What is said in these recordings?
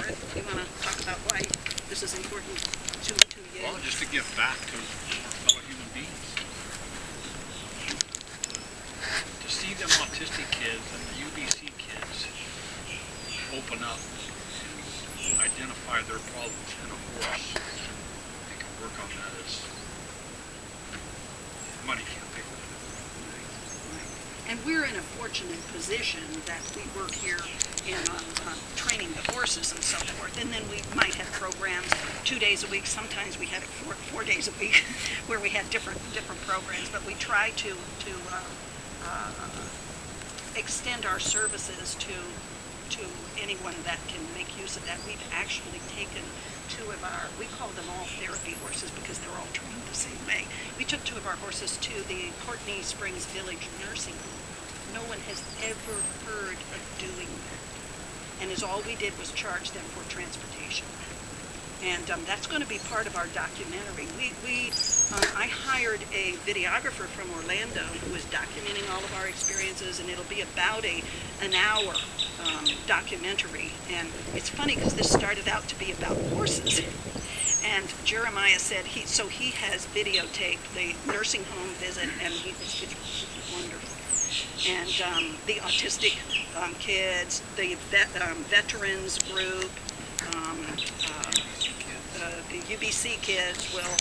it. You want to talk about why this is important to you? Well, just to give back to our fellow human beings. To see them autistic kids and the UBC kids open up and identify their problems in a horse, they can work on that as money can't pay for that. And we're in a fortunate position that we work here in training the horses and so forth. And then we might have programs 2 days a week. Sometimes we had it four days a week where we had different programs. But we try to extend our services to anyone that can make use of that. We've actually taken 2 of our, we call them all therapy horses because they're all trained the same way. We took 2 of our horses to the Courtney Springs Village nursing home. No one has ever heard of doing that. And all we did was charge them for transportation. And that's going to be part of our documentary. I hired a videographer from Orlando who is documenting all of our experiences, and it'll be about an hour documentary. And it's funny because this started out to be about horses. And Jeremiah said he has videotaped the nursing home visit, and it's wonderful. And the autistic kids, the veterans group, the UBC kids will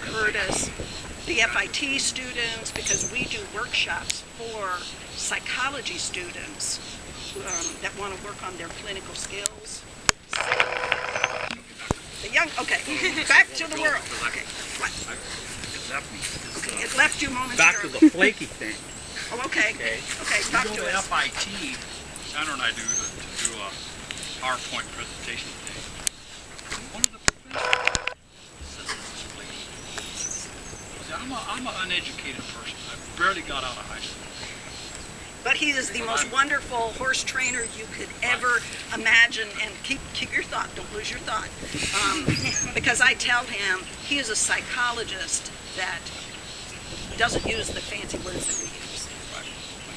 Curtis, the FIT students, because we do workshops for psychology students that want to work on their clinical skills. The young, okay, back to the world. Okay, what? It left you momentarily. Back to the flaky thing. Oh, okay. Okay, talk to us. FIT, Sandra and I do a PowerPoint presentation today. And one of the professors says this is flaky. See, I'm an uneducated person. I barely got out of high school. But he is the most wonderful horse trainer you could ever imagine. And keep your thought. Don't lose your thought. Because I tell him he is a psychologist that doesn't use the fancy words that we use.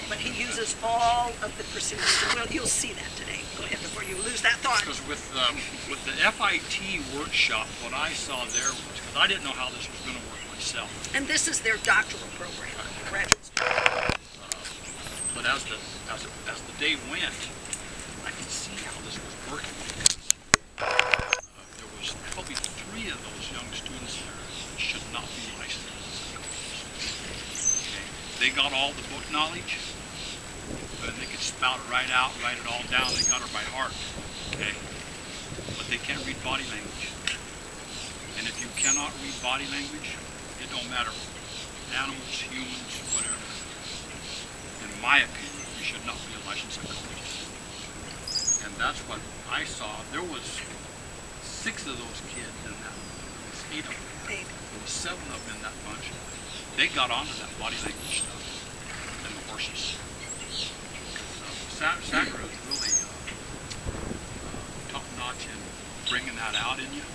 But he uses all of the procedures. Well, you'll see that today. Go ahead before you lose that thought. Because with the FIT workshop, what I saw there was, because I didn't know how this was going to work myself. And this is their doctoral program, graduate student. But as the day went, I could see how this was working. Because there was probably 3 of those young students there that should not be licensed as psychologists. Okay. They got all the book knowledge, and they could spout it right out, write it all down. They got it by heart. Okay. But they can't read body language. And if you cannot read body language, it don't matter. Animals, humans, whatever. In my opinion, you should not be a licensed psychologist. And that's what I saw. There was 6 of those kids in that. There was 8 of them. There was 7 of them in that bunch. They got onto that body language stuff and the horses. Sacra is really top notch in bringing that out in you.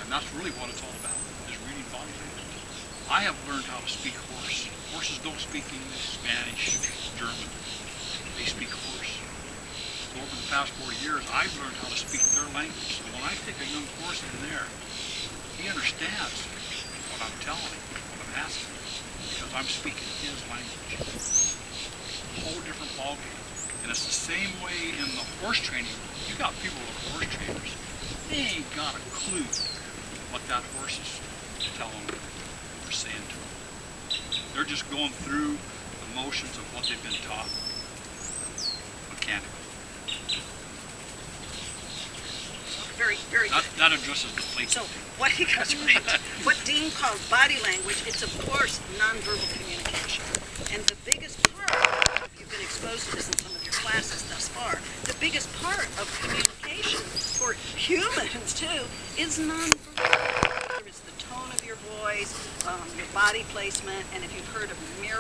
And that's really what it's all about, is reading body language. I have learned how to speak horse. Horses don't speak English, Spanish, German. They speak horse. So over the past 4 years, I've learned how to speak their language. So when I take a young horse in there, he understands what I'm telling him, what I'm asking him, because I'm speaking his language. A whole different ballgame. And it's the same way in the horse training. You got people with horse trainers. They ain't got a clue what that horse is telling them or saying to them. They're just going through the motions of what they've been taught mechanically. Very, very good. That addresses the plate. So what he got right, what Dean calls body language, it's of course nonverbal communication. And the biggest part, if you've been exposed to this in some of your classes thus far, the biggest part of communication for humans too is nonverbal. It's the tone of your voice, your body placement, and if you've heard of mirror